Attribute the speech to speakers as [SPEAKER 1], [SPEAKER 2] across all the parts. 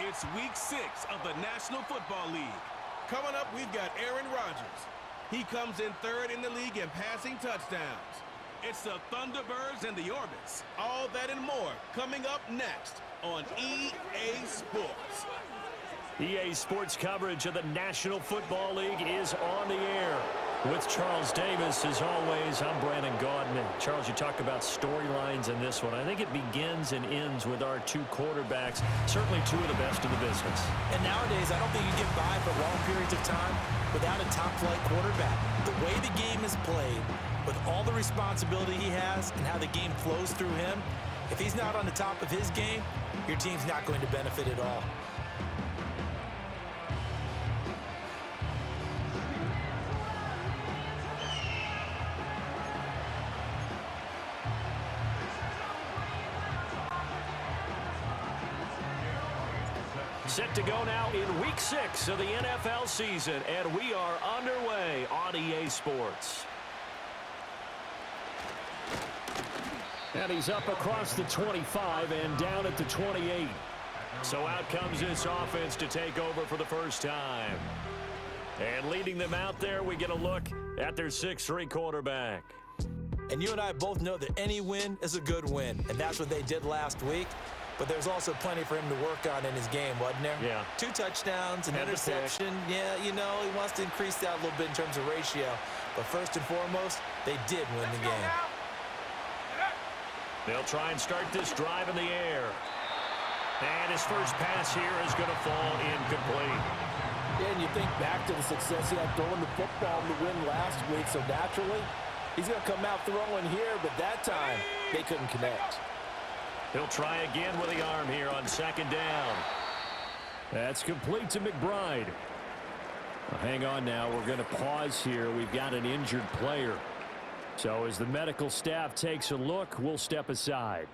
[SPEAKER 1] It's week 6 of the National Football League. Coming up, we've got Rodgers. He comes in 3rd in the league in passing touchdowns. It's the Thunderbirds and the Orbits. All that and more coming up next on EA Sports.
[SPEAKER 2] EA Sports coverage of the National Football League is on the air. With Charles Davis, as always, I'm Brandon Gaudin. Charles, you talk about storylines in this one. I think it begins and ends with our 2 quarterbacks, certainly 2 of the best in the business.
[SPEAKER 3] And nowadays, I don't think you get by for long periods of time without a top-flight quarterback. The way the game is played, with all the responsibility he has and how the game flows through him, if he's not on the top of his game, your team's not going to benefit at all.
[SPEAKER 2] Set to go now in week 6 of the NFL season, and we are underway on EA Sports. And he's up across the 25 and down at the 28. So out comes this offense to take over for the first time. And leading them out there, we get a look at their 6'3" quarterback.
[SPEAKER 3] And you and I both know that any win is a good win, and that's what they did last week. But there's also plenty for him to work on in his game, wasn't there?
[SPEAKER 2] Yeah. 2
[SPEAKER 3] touchdowns, an interception. Yeah, you know, he wants to increase that a little bit in terms of ratio. But first and foremost, they did win the game.
[SPEAKER 2] They'll try and start this drive in the air. And his first pass here is going to fall incomplete.
[SPEAKER 4] Yeah, and you think back to the success he had throwing the football in the win last week, so naturally, he's going to come out throwing here, but that time, they couldn't connect.
[SPEAKER 2] He'll try again with the arm here on 2nd down. That's complete to McBride. Well, hang on now. We're going to pause here. We've got an injured player. So as the medical staff takes a look, we'll step aside.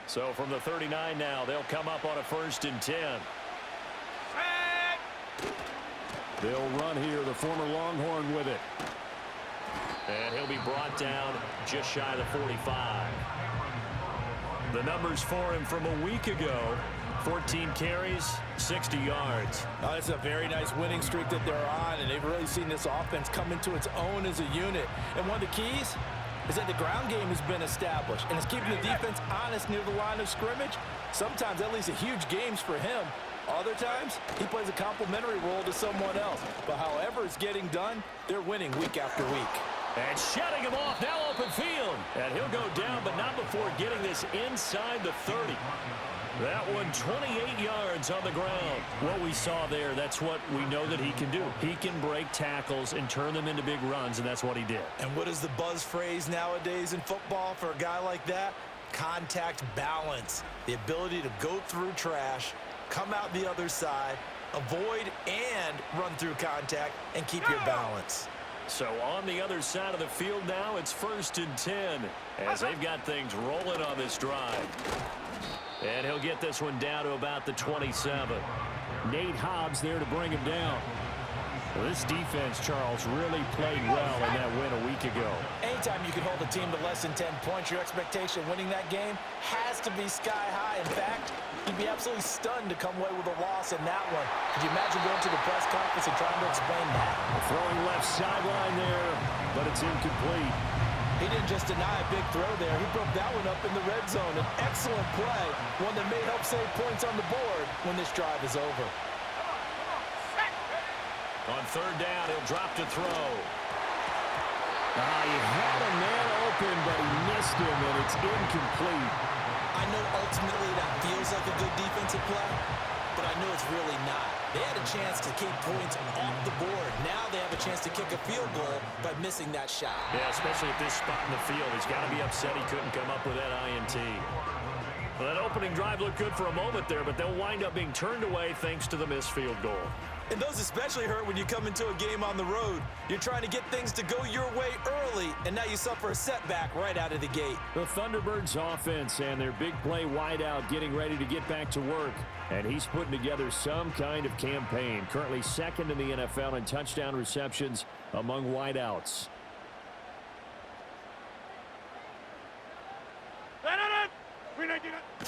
[SPEAKER 2] So from the 39 now, they'll come up on a 1st and 10. They'll run here, the former Longhorn with it. And he'll be brought down just shy of the 45. The numbers for him from a week ago, 14 carries, 60 yards.
[SPEAKER 4] Oh, it's a very nice winning streak that they're on, and they've really seen this offense come into its own as a unit. And one of the keys is that the ground game has been established, and it's keeping the defense honest near the line of scrimmage. Sometimes that leads to huge games for him. Other times, he plays a complementary role to someone else. But however it's getting done, they're winning week after week.
[SPEAKER 2] And shutting him off, now open field. And he'll go down, but not before getting this inside the 30. That one 28 yards on the ground. What we saw there, that's what we know that he can do. He can break tackles and turn them into big runs, and that's what he did.
[SPEAKER 3] And what is the buzz phrase nowadays in football for a guy like that? Contact balance. The ability to go through trash, come out the other side, avoid and run through contact, and keep your balance.
[SPEAKER 2] So on the other side of the field now, it's 1st and 10 as they've got things rolling on this drive. And he'll get this one down to about the 27. Nate Hobbs there to bring him down. Well, this defense, Charles, really played well in that win a week ago.
[SPEAKER 3] Anytime you can hold a team to less than 10 points, your expectation of winning that game has to be sky high. In fact, you'd be absolutely stunned to come away with a loss in that one. Could you imagine going to the press conference and trying to explain that?
[SPEAKER 2] Throwing left sideline there, but it's incomplete.
[SPEAKER 3] He didn't just deny a big throw there. He broke that one up in the red zone. An excellent play, one that may help save points on the board when this drive is over.
[SPEAKER 2] On 3rd down, he'll drop to throw. He had a man open, but he missed him, and it's incomplete.
[SPEAKER 3] I know ultimately that feels like a good defensive play, but I know it's really not. They had a chance to keep points off the board. Now they have a chance to kick a field goal by missing that shot.
[SPEAKER 2] Yeah, especially at this spot in the field. He's got to be upset he couldn't come up with that INT. Well, that opening drive looked good for a moment there, but they'll wind up being turned away thanks to the missed field goal.
[SPEAKER 3] And those especially hurt when you come into a game on the road. You're trying to get things to go your way early, and now you suffer a setback right out of the gate.
[SPEAKER 2] The Thunderbirds offense and their big play wideout getting ready to get back to work. And he's putting together some kind of campaign. Currently 2nd in the NFL in touchdown receptions among wideouts.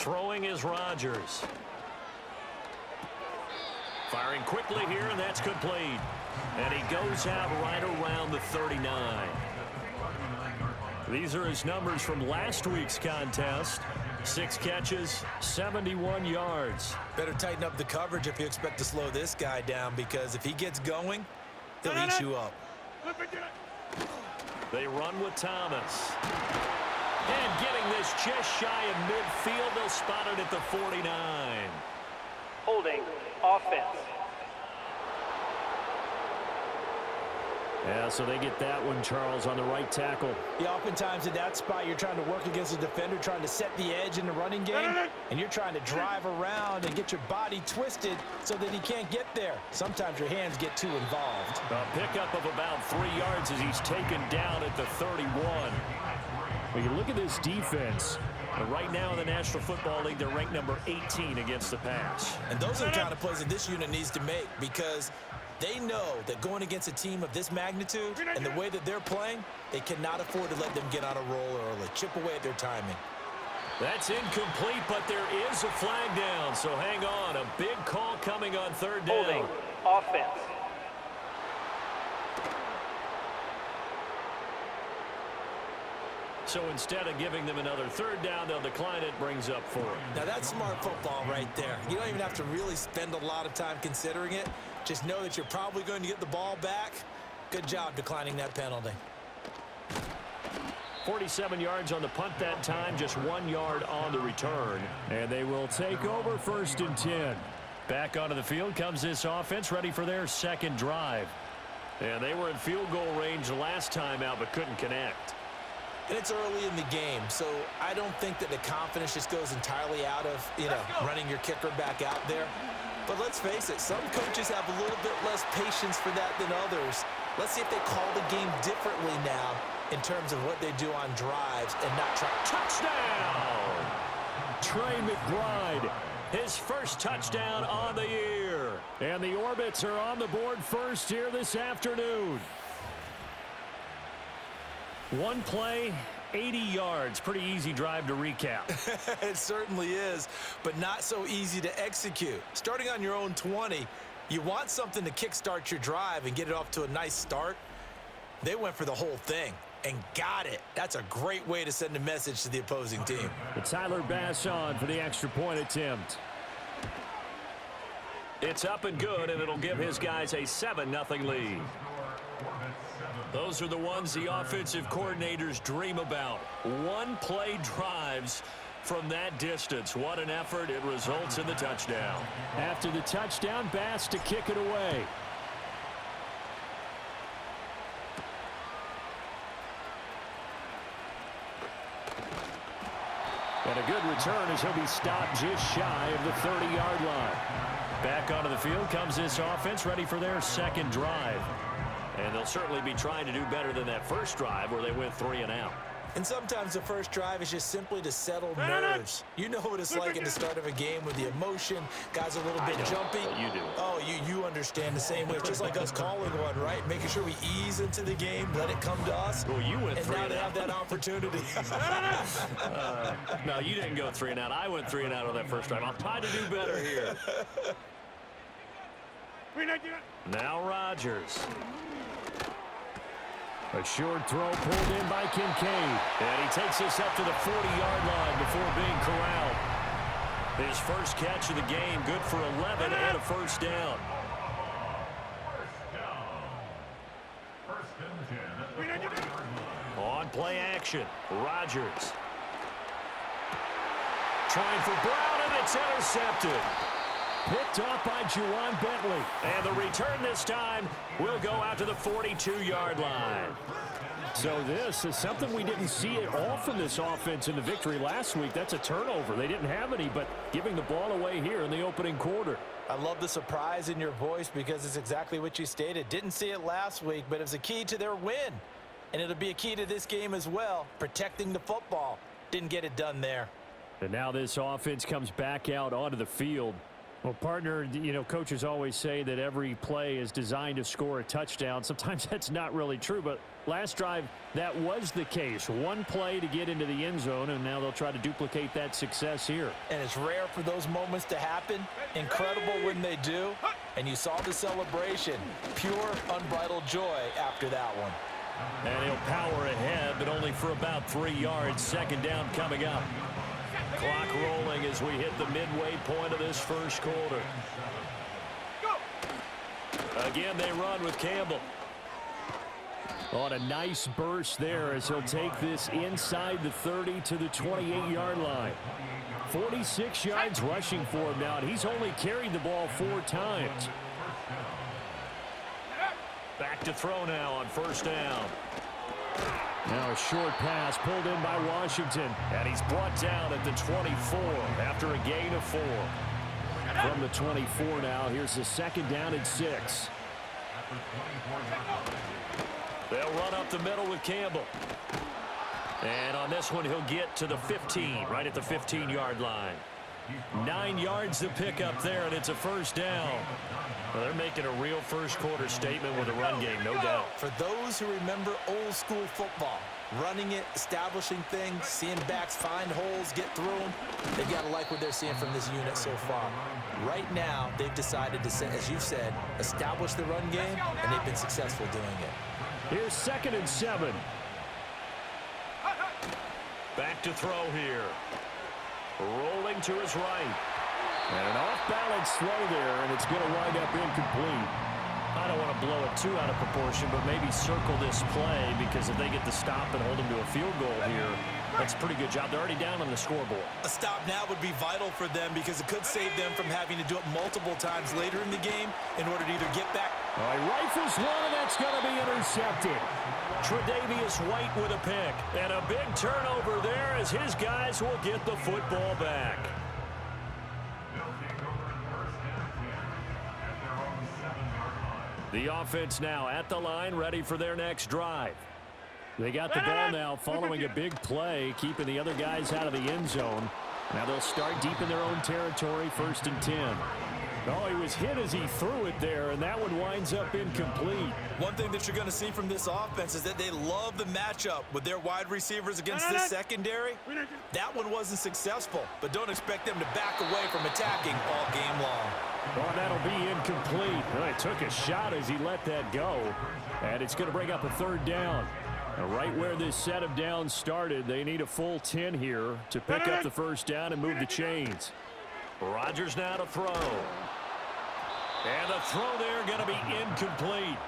[SPEAKER 2] Throwing is Rodgers. Firing quickly here, and that's complete. And he goes out right around the 39. These are his numbers from last week's contest. 6 catches, 71 yards.
[SPEAKER 3] Better tighten up the coverage if you expect to slow this guy down, because if he gets going, he'll eat you up.
[SPEAKER 2] They run with Thomas. And getting this just shy of midfield, they'll spot it at the 49.
[SPEAKER 5] Holding offense.
[SPEAKER 2] Yeah, so they get that one, Charles, on the right tackle.
[SPEAKER 4] Yeah, oftentimes in that spot, you're trying to work against a defender, trying to set the edge in the running game, and you're trying to drive around and get your body twisted so that he can't get there. Sometimes your hands get too involved.
[SPEAKER 2] A pickup of about 3 yards as he's taken down at the 31. When you look at this defense, right now in the National Football League, they're ranked number 18 against the pass.
[SPEAKER 3] And those are the kind of plays that this unit needs to make, because they know that going against a team of this magnitude and the way that they're playing, they cannot afford to let them get on a roll early. Chip away at their timing.
[SPEAKER 2] That's incomplete, but there is a flag down, so hang on. A big call coming on 3rd down.
[SPEAKER 5] Holding offense.
[SPEAKER 2] So instead of giving them another 3rd down, they'll decline it, brings up 4.
[SPEAKER 3] Now that's smart football right there. You don't even have to really spend a lot of time considering it. Just know that you're probably going to get the ball back. Good job declining that penalty.
[SPEAKER 2] 47 yards on the punt that time, just 1 yard on the return. And they will take over 1st and 10. Back onto the field comes this offense, ready for their 2nd drive. And they were in field goal range last time out, but couldn't connect.
[SPEAKER 3] And it's early in the game, so I don't think that the confidence just goes entirely out of, running your kicker back out there. But let's face it, some coaches have a little bit less patience for that than others. Let's see if they call the game differently now in terms of what they do on drives and not try.
[SPEAKER 2] Touchdown! Trey McBride, his first touchdown on the year. And the Orbits are on the board first here this afternoon. 1 play, 80 yards. Pretty easy drive to recap.
[SPEAKER 3] It certainly is, but not so easy to execute. Starting on your own 20, you want something to kickstart your drive and get it off to a nice start. They went for the whole thing and got it. That's a great way to send a message to the opposing team.
[SPEAKER 2] It's Tyler Bass on for the extra point attempt. It's up and good, and it'll give his guys a 7-0 lead. Those are the ones the offensive coordinators dream about. 1-play drives from that distance. What an effort. It results in the touchdown. After the touchdown, Bass to kick it away. And a good return as he'll be stopped just shy of the 30-yard line. Back onto the field comes this offense, ready for their 2nd drive. And they'll certainly be trying to do better than that first drive where they went 3 and out.
[SPEAKER 3] And sometimes the first drive is just simply to settle nerves. You know what it's like at the start of a game with the emotion. Guys are a little bit jumpy.
[SPEAKER 2] You do.
[SPEAKER 3] Oh, you understand the same way. It's just like us calling one, right? Making sure we ease into the game, let it come to us.
[SPEAKER 2] Well, you went 3
[SPEAKER 3] and
[SPEAKER 2] and
[SPEAKER 3] now they
[SPEAKER 2] out.
[SPEAKER 3] have that opportunity.
[SPEAKER 2] No, you didn't go 3 and out. I went 3 and out on that first drive. I'll try to do better here. Now Rodgers. A short throw pulled in by Kincaid. And he takes this up to the 40-yard line before being corralled. His first catch of the game, good for 11 and a 1st down. On play action, Rodgers. Trying for Brown, and it's intercepted. Picked off by Juwan Bentley. And the return this time will go out to the 42-yard line. So this is something we didn't see at all from this offense in the victory last week. That's a turnover. They didn't have any, but giving the ball away here in the opening quarter.
[SPEAKER 4] I love the surprise in your voice because it's exactly what you stated. Didn't see it last week, but it was a key to their win. And it'll be a key to this game as well, protecting the football. Didn't get it done there.
[SPEAKER 2] And now this offense comes back out onto the field. Well, partner, you know, coaches always say that every play is designed to score a touchdown. Sometimes that's not really true, but last drive, that was the case. One play to get into the end zone, and now they'll try to duplicate that success here.
[SPEAKER 4] And it's rare for those moments to happen. Incredible when they do. And you saw the celebration. Pure, unbridled joy after that one.
[SPEAKER 2] And he'll power ahead, but only for about 3 yards. Second down coming up. Clock rolling as we hit the midway point of this first quarter. Again, they run with Campbell. On a nice burst there as he'll take this inside the 30 to the 28-yard line. 46 yards rushing for him now, and he's only carried the ball 4 times. Back to throw now on first down. Now a short pass pulled in by Washington, and he's brought down at the 24 after a gain of 4. From the 24 now, here's the second down and 6. They'll run up the middle with Campbell. And on this one, he'll get to the 15, right at the 15-yard line. 9 yards to pick up there, and it's a first down. Well, they're making a real first-quarter statement with a run game, no doubt.
[SPEAKER 3] For those who remember old-school football, running it, establishing things, seeing backs find holes, get through them, they've got to like what they're seeing from this unit so far. Right now, they've decided to, as you've said, establish the run game, and they've been successful doing it.
[SPEAKER 2] Here's 2nd and 7. Back to throw here. Rolling to his right. And an off-balance throw there, and it's going to wind up incomplete. I don't want to blow it too out of proportion, but maybe circle this play, because if they get the stop and hold them to a field goal here, that's a pretty good job. They're already down on the scoreboard.
[SPEAKER 3] A stop now would be vital for them because it could save them from having to do it multiple times later in the game in order to either get back.
[SPEAKER 2] All right, rifles one, and that's going to be intercepted. Tre'Davious White with a pick, and a big turnover there as his guys will get the football back. The offense now at the line, ready for their next drive. They got the ball now following a big play, keeping the other guys out of the end zone. Now they'll start deep in their own territory, 1st and 10. Oh, he was hit as he threw it there, and that one winds up incomplete.
[SPEAKER 3] One thing that you're going to see from this offense is that they love the matchup with their wide receivers against this secondary. That one wasn't successful, but don't expect them to back away from attacking all game long.
[SPEAKER 2] Oh, that'll be incomplete. Well, he took a shot as he let that go, and it's going to bring up a 3rd down. Now, right where this set of downs started, they need a full 10 here to pick up the first down and move the chains. Rodgers now to throw. And the throw there going to be incomplete.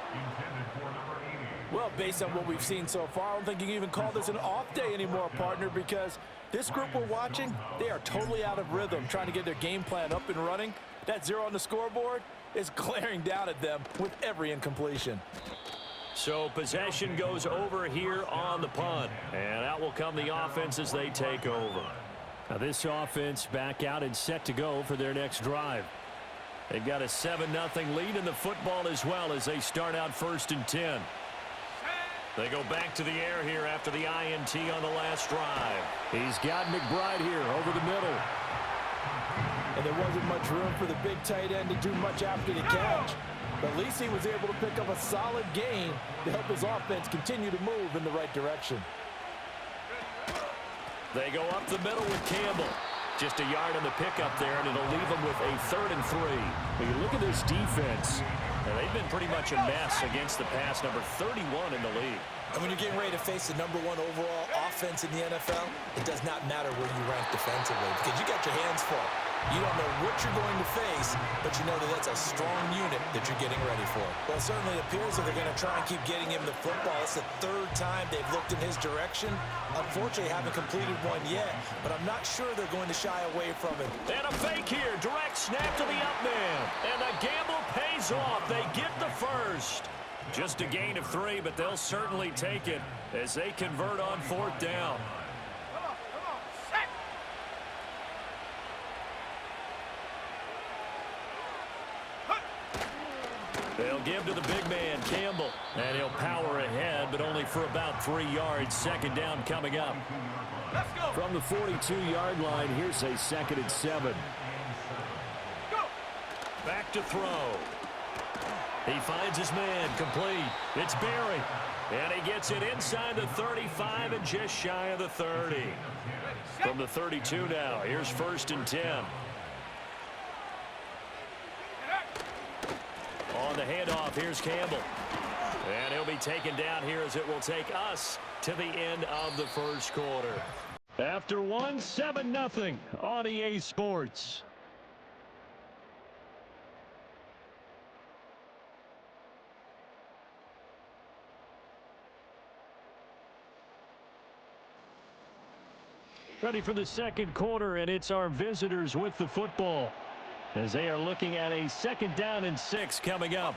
[SPEAKER 4] Well, based on what we've seen so far, I don't think you can even call this an off day anymore, partner, because this group we're watching, they are totally out of rhythm, trying to get their game plan up and running. That 0 on the scoreboard is glaring down at them with every incompletion.
[SPEAKER 2] So possession goes over here on the punt, and out will come the offense as they take over. Now this offense back out and set to go for their next drive. They've got a 7-0 lead in the football as well as they start out 1st and 10. They go back to the air here after the INT on the last drive. He's got McBride here over the middle.
[SPEAKER 4] And there wasn't much room for the big tight end to do much after the catch. But at least he was able to pick up a solid gain to help his offense continue to move in the right direction.
[SPEAKER 2] They go up the middle with Campbell. Just a yard on the pickup there, and it'll leave them with a 3rd and 3. When you look at this defense, they've been pretty much a mess against the pass, number 31 in the league.
[SPEAKER 3] And when you're getting ready to face the #1 overall offense in the NFL, it does not matter where you rank defensively because you got your hands full. You don't know what you're going to face, but you know that that's a strong unit that you're getting ready for. Well, it certainly appears that they're going to try and keep getting him the football. It's the 3rd time they've looked in his direction. Unfortunately, haven't completed one yet, but I'm not sure they're going to shy away from it.
[SPEAKER 2] And a fake here. Direct snap to the up man. And the gamble pays off. They get the first. Just a gain of 3, but they'll certainly take it as they convert on 4th down. They'll give to the big man, Campbell. And he'll power ahead, but only for about 3 yards. 2nd down coming up.
[SPEAKER 1] Let's go.
[SPEAKER 2] From the 42-yard line, here's a 2nd and 7. Back to throw. He finds his man, complete. It's Berry. And he gets it inside the 35 and just shy of the 30. From the 32 now, here's 1st and 10. On the handoff, here's Campbell. And he'll be taken down here as it will take us to the end of the first quarter. After 7-0 on EA Sports. Ready for the second quarter, and it's our visitors with the football as they are looking at a 2nd down and 6 coming up.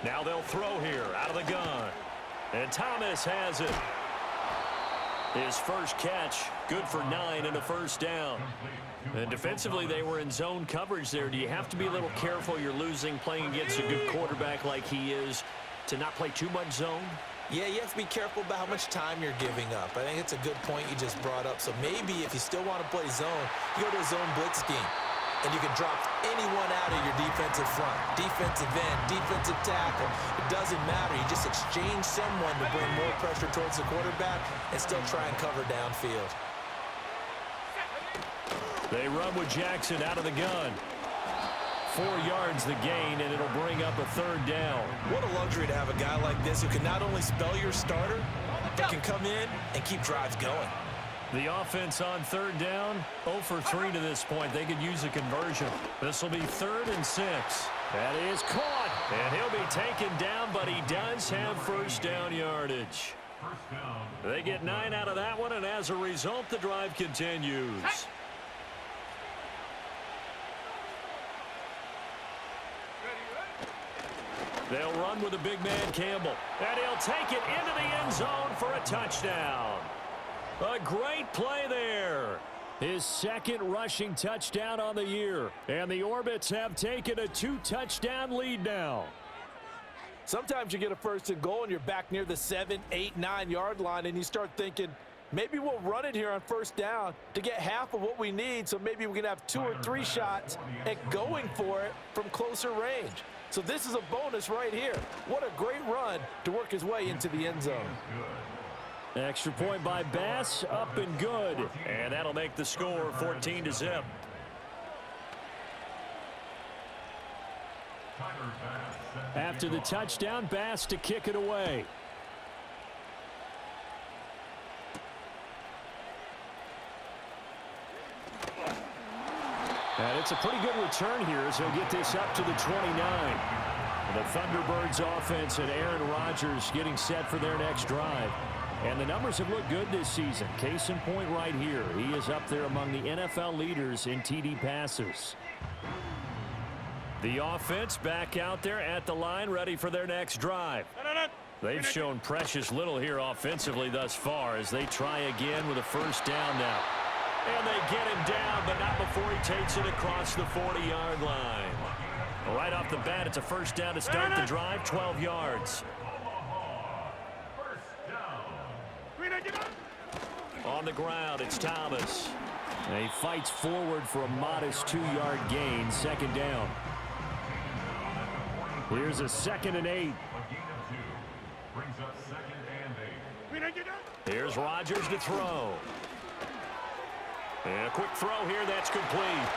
[SPEAKER 2] Now they'll throw here out of the gun. And Thomas has it. His first catch, good for 9 and a 1st down. And defensively, they were in zone coverage there. Do you have to be a little careful? You're losing playing against a good quarterback like he is to not play too much zone?
[SPEAKER 3] Yeah, you have to be careful about how much time you're giving up. I think it's a good point you just brought up. So maybe if you still want to play zone, you go to a zone blitz scheme. And you can drop anyone out of your defensive front. Defensive end, defensive tackle. It doesn't matter. You just exchange someone to bring more pressure towards the quarterback and still try and cover downfield.
[SPEAKER 2] They run with Jackson out of the gun. 4 yards the gain, and it'll bring up a 3rd down.
[SPEAKER 3] What a luxury to have a guy like this who can not only spell your starter, but can come in and keep drives going.
[SPEAKER 2] The offense on 3rd down, 0 for 3 to this point. They could use a conversion. This will be 3rd and 6. That is caught, and he'll be taken down, but he does have 1st down yardage. They get 9 out of that one, and as a result, the drive continues. They'll run with a big man, Campbell, and he'll take it into the end zone for a touchdown. A great play there. His 2nd rushing touchdown on the year. And the Orbits have taken a 2-touchdown lead now.
[SPEAKER 4] Sometimes you get a 1st and goal and you're back near the 7, 8, 9 yard line and you start thinking, maybe we'll run it here on 1st down to get half of what we need, so maybe we can have 2 or 3 shots at going for it from closer range. So this is a bonus right here. What a great run to work his way into the end zone.
[SPEAKER 2] Extra point by Bass, up and good. And that'll make the score 14-0. After the touchdown, Bass to kick it away. And it's a pretty good return here as he'll get this up to the 29. The Thunderbirds offense and Aaron Rodgers getting set for their next drive. And the numbers have looked good this season. Case in point right here. He is up there among the NFL leaders in TD passes. The offense back out there at the line, ready for their next drive. They've shown precious little here offensively thus far as they try again with a 1st down now. And they get him down, but not before he takes it across the 40-yard line. Right off the bat, it's a 1st down to start the drive, 12 yards. On the ground, it's Thomas. And he fights forward for a modest 2-yard gain, 2nd down. Here's a 2nd and 8. Here's Rodgers to throw. And a quick throw here, that's complete.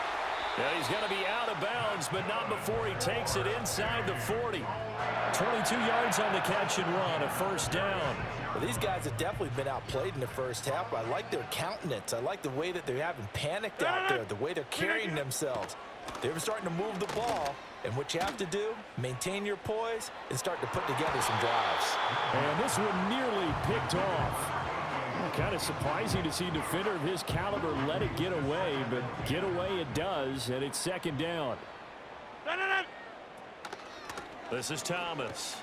[SPEAKER 2] Yeah, he's going to be out of bounds, but not before he takes it inside the 40. 22 yards on the catch and run, a 1st down.
[SPEAKER 3] Well, these guys have definitely been outplayed in the first half. I like their countenance. I like the way that they're having panicked out there, the way they're carrying themselves. They're starting to move the ball, and what you have to do, maintain your poise and start to put together some drives.
[SPEAKER 2] And this one nearly picked off. Kind of surprising to see a defender of his caliber let it get away, but get away it does, and it's 2nd down. This is Thomas.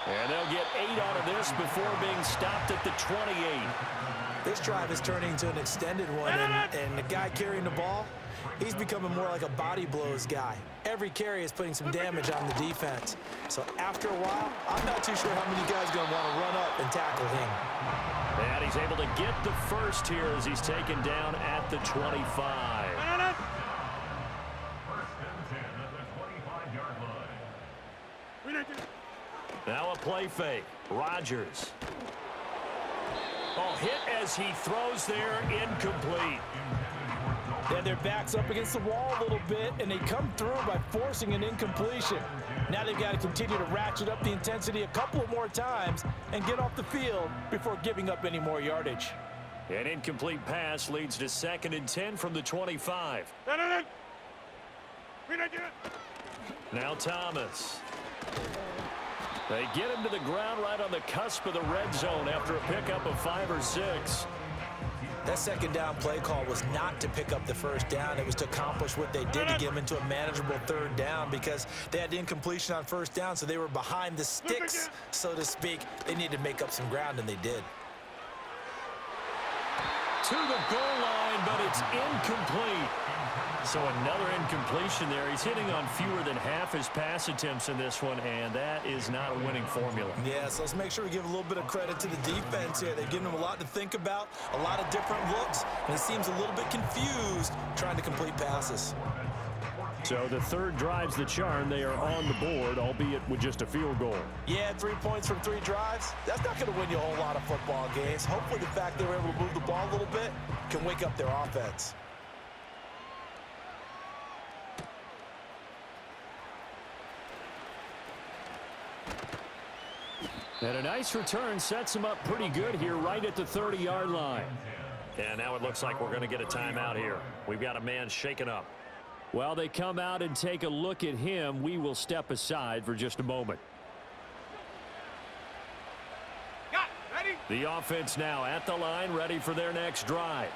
[SPEAKER 2] And they'll get 8 out of this before being stopped at the 28.
[SPEAKER 3] This drive is turning into an extended one, and the guy carrying the ball, he's becoming more like a body blows guy. every carry is putting some damage on the defense. So after a while, I'm not too sure how many guys are going to want to run up and tackle him.
[SPEAKER 2] And he's able to get the first here as he's taken down at the 25. Now a play fake. Rodgers. Oh, hit as he throws there, incomplete.
[SPEAKER 4] Then their back's up against the wall a little bit, and they come through by forcing an incompletion. Now they've got to continue to ratchet up the intensity a couple of more times and get off the field before giving up any more yardage.
[SPEAKER 2] An incomplete pass leads to 2nd and 10 from the 25. Now Thomas. They get him to the ground right on the cusp of the red zone after a pickup of 5 or 6.
[SPEAKER 3] That second down play call was not to pick up the first down. It was to accomplish what they did to get them into a manageable 3rd down because they had incompletion on 1st down, so they were behind the sticks, so to speak. They needed to make up some ground, and they did.
[SPEAKER 2] To the goal line, but it's incomplete. So another incompletion there. He's hitting on fewer than half his pass attempts in this one, and that is not a winning formula.
[SPEAKER 3] Yeah, so let's make sure we give a little bit of credit to the defense here. They've given them a lot to think about, a lot of different looks, and it seems a little bit confused trying to complete passes.
[SPEAKER 2] So the 3rd drive's the charm. They are on the board, albeit with just a field goal.
[SPEAKER 3] Yeah, 3 points from 3 drives. That's not going to win you a whole lot of football games. Hopefully the fact they were able to move the ball a little bit can wake up their offense.
[SPEAKER 2] And a nice return sets him up pretty good here right at the 30-yard line. And now it looks like we're going to get a timeout here. We've got a man shaken up. Well, they come out and take a look at him. We will step aside for just a moment. The offense now at the line, ready for their next drive.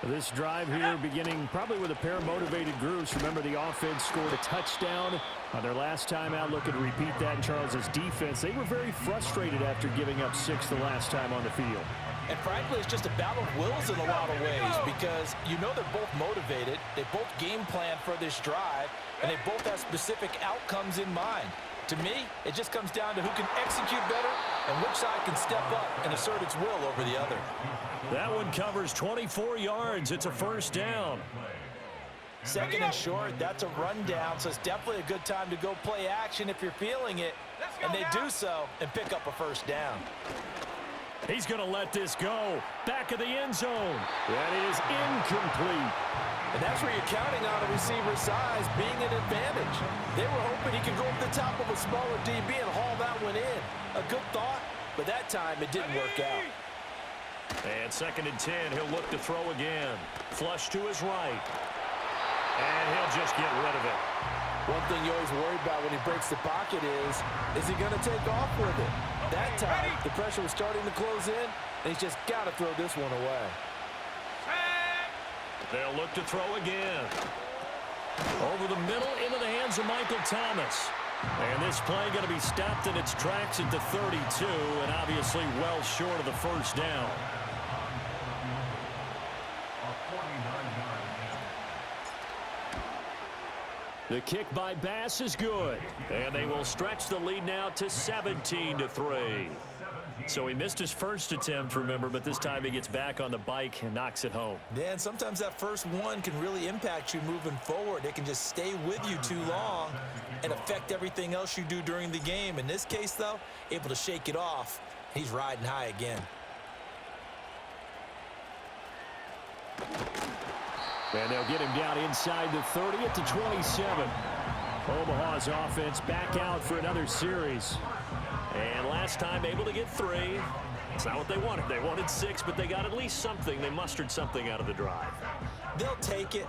[SPEAKER 2] This drive here beginning probably with a pair of motivated groups. Remember, the offense scored a touchdown on their last time out. Looking to repeat that in Charles's defense. They were very frustrated after giving up 6 the last time on the field.
[SPEAKER 3] And frankly, it's just a battle of wills in a lot of ways because you know they're both motivated. They both game plan for this drive, and they both have specific outcomes in mind. To me, it just comes down to who can execute better and which side can step up and assert its will over the other.
[SPEAKER 2] That one covers 24 yards. It's a 1st down.
[SPEAKER 3] 2nd and short, that's a rundown, so it's definitely a good time to go play action if you're feeling it. And they do so and pick up a 1st down.
[SPEAKER 2] He's going to let this go. Back of the end zone. That is incomplete.
[SPEAKER 3] And that's where you're counting on a receiver's size being an advantage. They were hoping he could go up the top of a smaller DB and haul that one in. A good thought, but that time it didn't work out.
[SPEAKER 2] And 2nd and 10, he'll look to throw again. Flush to his right. And he'll just get rid of it.
[SPEAKER 3] One thing you always worry about when he breaks the pocket is he going to take off with it? That time, the pressure was starting to close in, and he's just got to throw this one away.
[SPEAKER 2] They'll look to throw again. Over the middle, into the hands of Michael Thomas. And this play going to be stopped in its tracks at the 32, and obviously well short of the 1st down. The kick by Bass is good, and they will stretch the lead now to 17-3. So he missed his first attempt, remember, but this time he gets back on the bike and knocks it home.
[SPEAKER 3] Yeah, and sometimes that first one can really impact you moving forward. It can just stay with you too long and affect everything else you do during the game. In this case, though, able to shake it off. He's riding high again.
[SPEAKER 2] And they'll get him down inside the 30 at the 27. Omaha's offense back out for another series. And last time able to get 3. It's not what they wanted. They wanted 6, but they got at least something. They mustered something out of the drive.
[SPEAKER 3] They'll take it.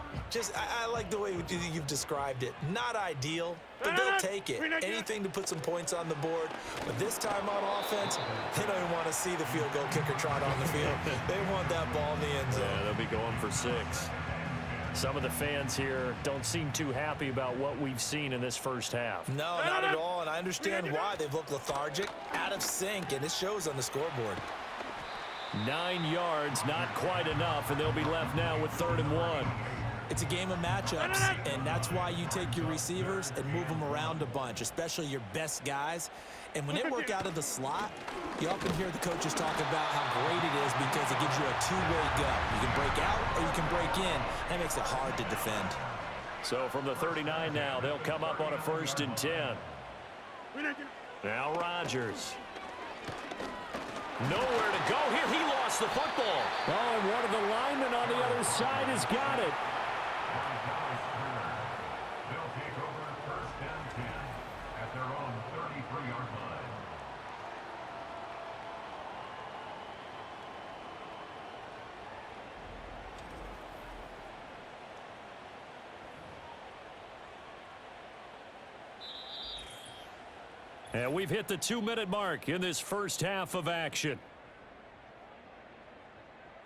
[SPEAKER 3] I like the way you've described it. Not ideal, but they'll take it. Anything to put some points on the board. But this time on offense, they don't even want to see the field goal kicker trot on the field. They want that ball in the end zone.
[SPEAKER 2] Yeah, they'll be going for 6. Some of the fans here don't seem too happy about what we've seen in this first half.
[SPEAKER 3] No, not at all, and I understand why. They've looked lethargic, out of sync, and it shows on the scoreboard.
[SPEAKER 2] 9 yards, not quite enough, and they'll be left now with 3rd and 1.
[SPEAKER 3] It's a game of matchups, and that's why you take your receivers and move them around a bunch, especially your best guys. And when they work out of the slot, you often hear the coaches talk about how great it is because it gives you a two-way go. You can break out or you can break in. That makes it hard to defend.
[SPEAKER 2] So from the 39 now, they'll come up on a 1st and 10. Now Rodgers. Nowhere to go here. He lost the football. Oh, and one of the linemen on the other side has got it.
[SPEAKER 6] They'll take over 1st and 10 at their own 33-yard line.
[SPEAKER 2] And we've hit the 2-minute mark in this first half of action.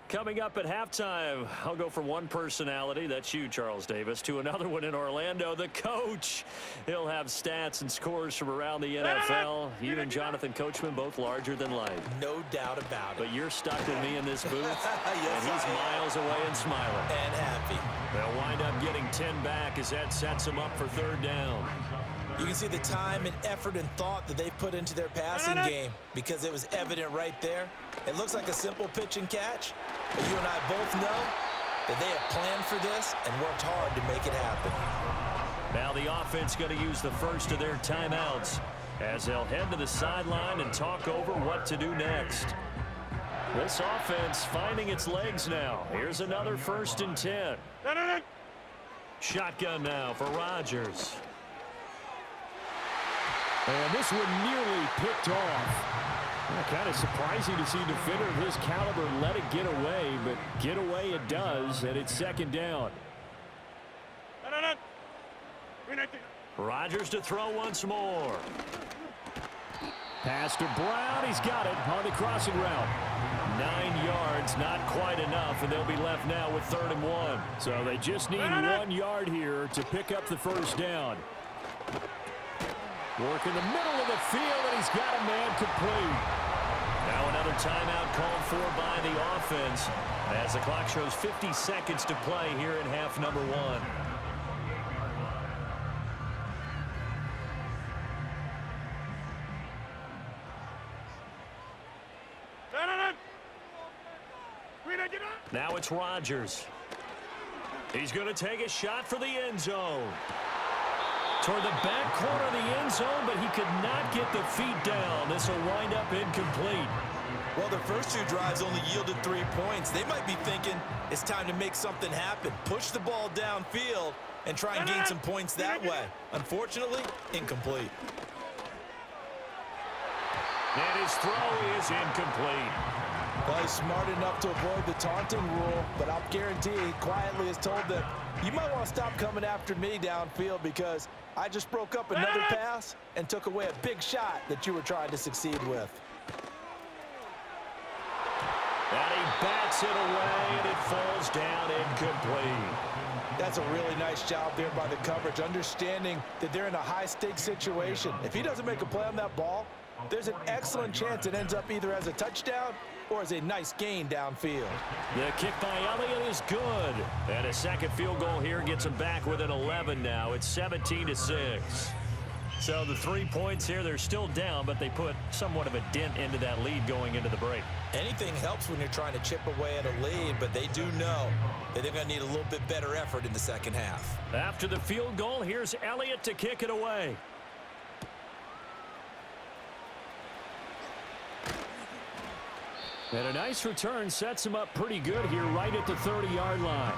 [SPEAKER 2] Coming up at halftime, I'll go from one personality, that's you, Charles Davis, to another one in Orlando, the coach. He'll have stats and scores from around the NFL. You and Jonathan Coachman, both larger than life.
[SPEAKER 3] No doubt about it.
[SPEAKER 2] But you're stuck with me in this booth,
[SPEAKER 3] Yes,
[SPEAKER 2] and he's miles away and smiling.
[SPEAKER 3] And happy.
[SPEAKER 2] They'll wind up getting 10 back as that sets them up for 3rd down.
[SPEAKER 3] You can see the time and effort and thought that they've put into their passing game because it was evident right there. It looks like a simple pitch and catch, but you and I both know that they have planned for this and worked hard to make it happen.
[SPEAKER 2] Now the offense going to use the first of their timeouts as they'll head to the sideline and talk over what to do next. This offense finding its legs now. Here's another 1st and 10. Shotgun now for Rodgers.
[SPEAKER 7] And this one nearly picked off. Kind of surprising to see a defender of his caliber let it get away, but get away it does, and it's 2nd down.
[SPEAKER 2] Rodgers to throw once more.
[SPEAKER 7] Pass to Brown. He's got it on the crossing route.
[SPEAKER 2] 9 yards, not quite enough, and they'll be left now with 3rd and 1.
[SPEAKER 7] So they just need 1 yard here to pick up the 1st down. Work in the middle of the field, and he's got a man complete.
[SPEAKER 2] Now another timeout called for by the offense as the clock shows 50 seconds to play here in half number 1. Now it's Rodgers. He's going to take a shot for the end zone. Toward the back corner of the end zone, but he could not get the feet down. This will wind up incomplete.
[SPEAKER 3] Well, their first 2 drives only yielded 3 points. They might be thinking it's time to make something happen. Push the ball downfield and try and gain some points that way. Unfortunately, incomplete.
[SPEAKER 2] And his throw is incomplete.
[SPEAKER 4] Well, he's smart enough to avoid the taunting rule, but I'll guarantee he quietly has told them, you might want to stop coming after me downfield because I just broke up another pass and took away a big shot that you were trying to succeed with.
[SPEAKER 2] And he bats it away, and it falls down incomplete.
[SPEAKER 4] That's a really nice job there by the coverage, understanding that they're in a high-stakes situation. If he doesn't make a play on that ball, there's an excellent chance it ends up either as a touchdown or as a nice gain downfield.
[SPEAKER 2] The kick by Elliott is good. And a second field goal here gets them back within 11 now. It's 17-6. So the 3 points here, they're still down, but they put somewhat of a dent into that lead going into the break.
[SPEAKER 3] Anything helps when you're trying to chip away at a lead, but they do know that they're going to need a little bit better effort in the second half.
[SPEAKER 2] After the field goal, here's Elliott to kick it away.
[SPEAKER 7] And a nice return sets him up pretty good here right at the 30-yard line.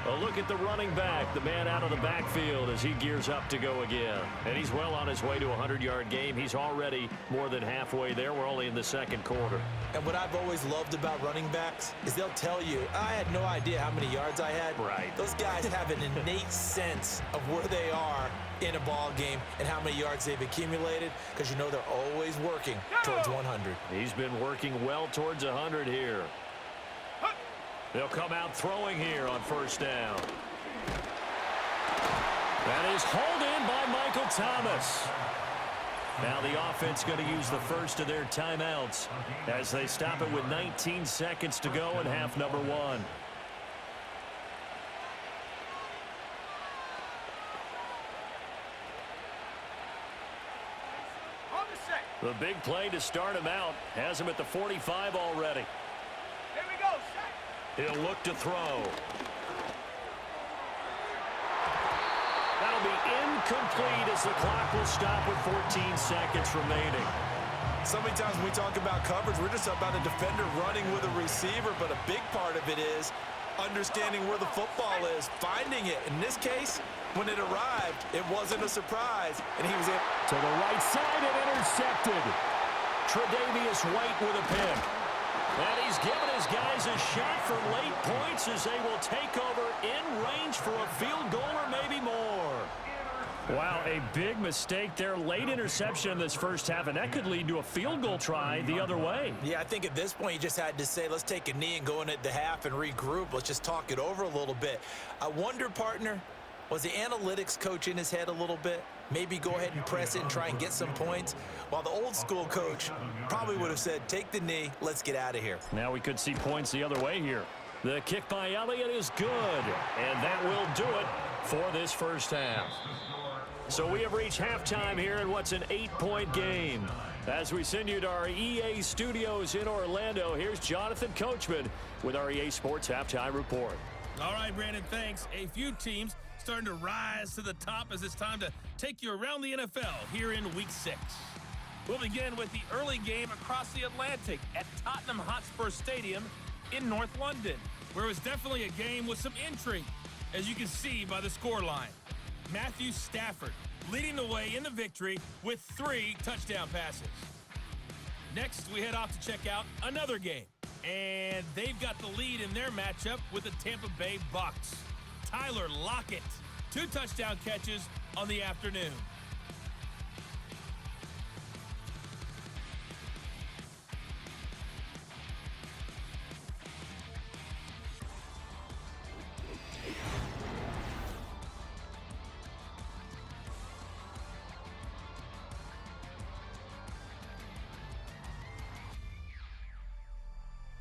[SPEAKER 2] A look at the running back, the man out of the backfield as he gears up to go again. And he's well on his way to a 100-yard game. He's already more than halfway there. We're only in the second quarter.
[SPEAKER 3] And what I've always loved about running backs is they'll tell you, I had no idea how many yards I had.
[SPEAKER 2] Right.
[SPEAKER 3] Those guys have an innate sense of where they are in a ball game and how many yards they've accumulated because you know they're always working towards 100.
[SPEAKER 2] He's been working well towards 100 here. They'll come out throwing here on first down. That is hauled in by Michael Thomas. Now the offense going to use the first of their timeouts as they stop it with 19 seconds to go in half number 1. The big play to start him out has him at the 45 already.
[SPEAKER 1] Here we go, set.
[SPEAKER 2] He'll look to throw. That'll be incomplete as the clock will stop with 14 seconds remaining.
[SPEAKER 3] So many times when we talk about coverage, we're just about a defender running with a receiver, but a big part of it is understanding where the football is, finding it. In this case, when it arrived, it wasn't a surprise, and he was able
[SPEAKER 7] To the right side and intercepted.
[SPEAKER 2] Tre'Davious White with a pick. And he's given his guys a shot for late points as they will take over in range for a field goal or maybe more. Wow, a big mistake there. Late interception in this first half, and that could lead to a field goal try the other way.
[SPEAKER 3] Yeah, I think at this point you just had to say, let's take a knee and go in at the half and regroup. Let's just talk it over a little bit. I wonder, partner, was the analytics coach in his head a little bit? Maybe go ahead and press it and try and get some points? While the old school coach probably would have said, take the knee, let's get out of here.
[SPEAKER 2] Now we could see points the other way here. The kick by Elliott is good, and that will do it for this first half. So we have reached halftime here in what's an 8-point game. As we send you to our EA studios in Orlando, here's Jonathan Coachman with our EA Sports Halftime Report.
[SPEAKER 1] All right, Brandon, thanks. A few teams starting to rise to the top as it's time to take you around the NFL here in Week 6. We'll begin with the early game across the Atlantic at Tottenham Hotspur Stadium in North London, where it was definitely a game with some intrigue, as you can see by the scoreline. Matthew Stafford leading the way in the victory with 3 touchdown passes. Next, we head off to check out another game, and they've got the lead in their matchup with the Tampa Bay Bucs. Tyler Lockett, 2 touchdown catches on the afternoon.